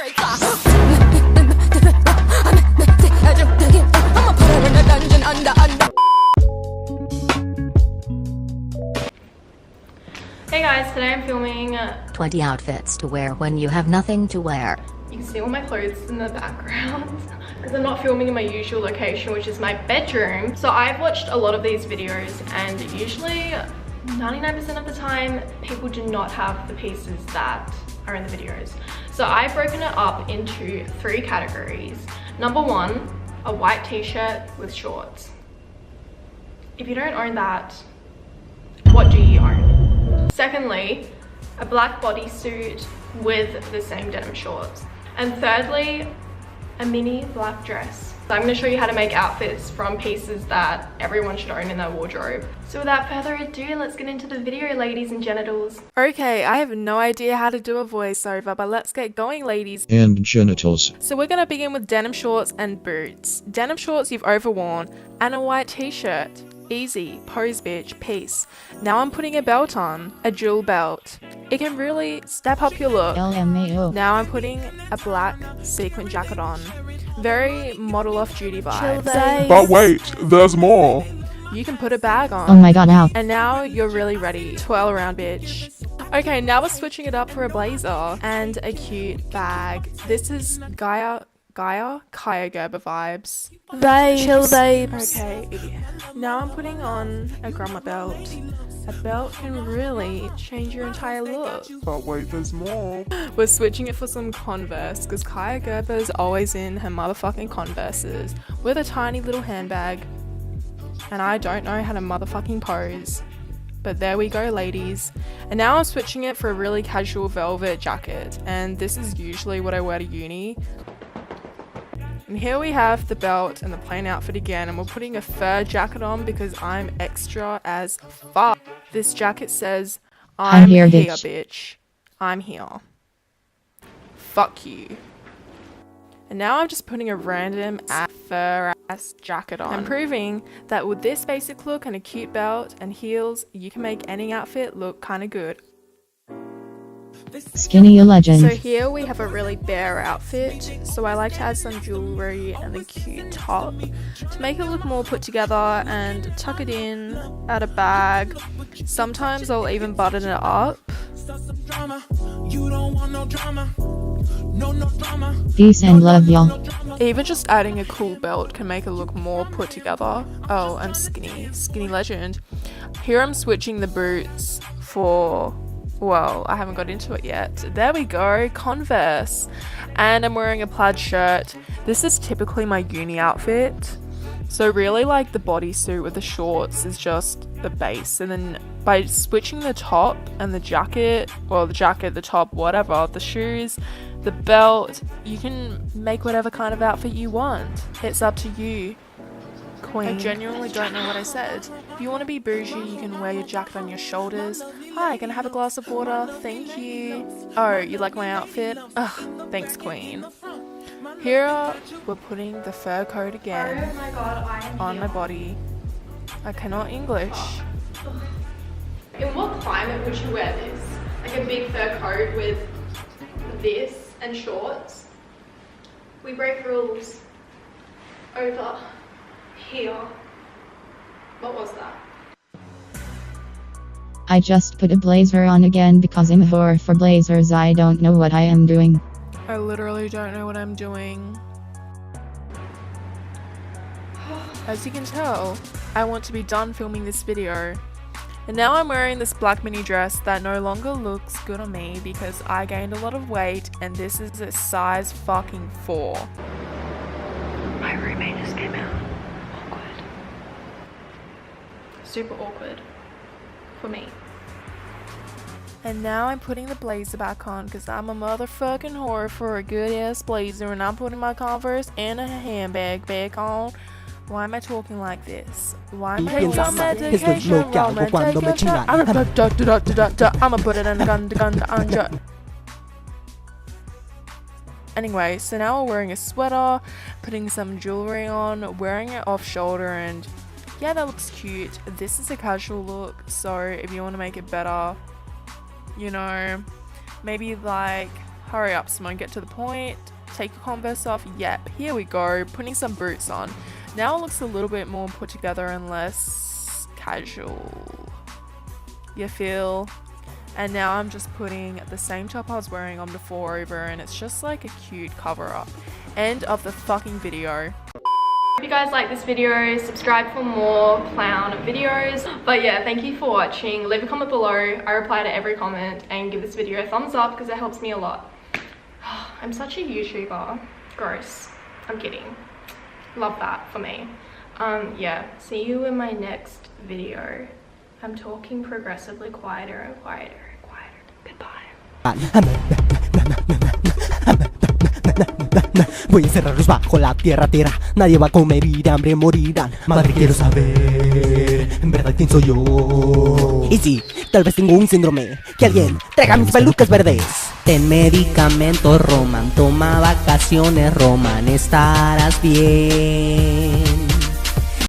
Hey guys, today I'm filming 20 outfits to wear when you have nothing to wear. You can see all my clothes in the background because I'm not filming in my usual location, which is my bedroom. So I've watched a lot of these videos and usually 99% of the time people do not have the pieces that are in the videos. So I've broken it up into 3 categories. Number 1, a white t-shirt with shorts. If you don't own that, what do you own? Secondly, a black bodysuit with the same denim shorts. And thirdly, a mini black dress. So I'm going to show you how to make outfits from pieces that everyone should own in their wardrobe. So without further ado, let's get into the video, ladies and genitals. Okay, I have no idea how to do a voiceover, but let's get going, ladies and genitals. So we're going to begin with denim shorts and boots. Denim shorts you've overworn, and a white t-shirt. Easy, pose bitch, peace. Now I'm putting a belt on, a jewel belt. It can really step up your look. LMAO. Now I'm putting a black sequin jacket on. Very model off-duty vibes. But wait, there's more. You can put a bag on. Oh my god, ow. And now you're really ready. Twirl around, bitch. Okay, now we're switching it up for a blazer and a cute bag. This is Kaya Gerber vibes. Chill babes. Okay, now I'm putting on a grandma belt. A belt can really change your entire look. But wait, there's more. We're switching it for some Converse because Kaya Gerber's always in her motherfucking Converses with a tiny little handbag. And I don't know how to motherfucking pose. But there we go, ladies. And now I'm switching it for a really casual velvet jacket. And this is usually what I wear to uni. And here we have the belt and the plain outfit again, and we're putting a fur jacket on because I'm extra as fuck. This jacket says, I'm here, bitch. I'm here. Fuck you. And now I'm just putting a random fur ass jacket on. I'm proving that with this basic look and a cute belt and heels, you can make any outfit look kinda good. Skinny a legend. So here we have a really bare outfit, so I like to add some jewelry and a cute top to make it look more put together and tuck it in, add a bag. Sometimes I'll even button it up. Peace and love, y'all. Even just adding a cool belt can make it look more put together. Oh, I'm skinny legend. Here I'm switching the boots for, well, I haven't got into it yet. There we go, Converse. And I'm wearing a plaid shirt. This is typically my uni outfit. So really, like, the bodysuit with the shorts is just the base. And then by switching the top and the jacket, well, the jacket, the top, whatever, the shoes, the belt, you can make whatever kind of outfit you want. It's up to you, queen. I genuinely don't know what I said. If you want to be bougie, you can wear your jacket on your shoulders. Hi, can I have a glass of water? Thank you. Oh, you like my outfit? Ugh, thanks, queen. Here we're putting the fur coat again on my body. I cannot English. In what climate would you wear this? Like a big fur coat with this and shorts? We break rules over here. What was that? I just put a blazer on again because I'm a whore for blazers. I don't know what I am doing. I literally don't know what I'm doing. As you can tell, I want to be done filming this video. And now I'm wearing this black mini dress that no longer looks good on me because I gained a lot of weight and this is a size fucking 4. My roommate just came out. Awkward. Super awkward for me. And now I'm putting the blazer back on because I'm a motherfucking whore for a good ass blazer, and I'm putting my Converse and a handbag back on. Why am I talking like this? Why am I taking my medication? I'ma put it in the gun. Anyway, so now we're wearing a sweater, putting some jewelry on, wearing it off shoulder, and yeah, that looks cute. This is a casual look, so if you want to make it better, you know, maybe like Hurry up, Simone, get to the point. Take your Converse off. Yep, here we go. Putting some boots on. Now it looks a little bit more put together and less casual. You feel? And now I'm just putting the same top I was wearing on before over, and it's just like a cute cover up. End of the fucking video. If you guys like this video, subscribe for more clown videos. But yeah, thank you for watching. Leave a comment below. I reply to every comment, and give this video a thumbs up because it helps me a lot. I'm such a YouTuber. Gross. I'm kidding. Love that for me. Yeah, see you in my next video. I'm talking progressively quieter and quieter and quieter. Goodbye. Voy a encerrarlos bajo la tierra, nadie va a comer y de hambre morirán. Madre, quiero saber, en verdad, quién soy yo. Y sí, tal vez tengo un síndrome. Que alguien traiga mis pelucas verdes. Ten medicamentos, Roman, toma vacaciones, Roman, estarás bien.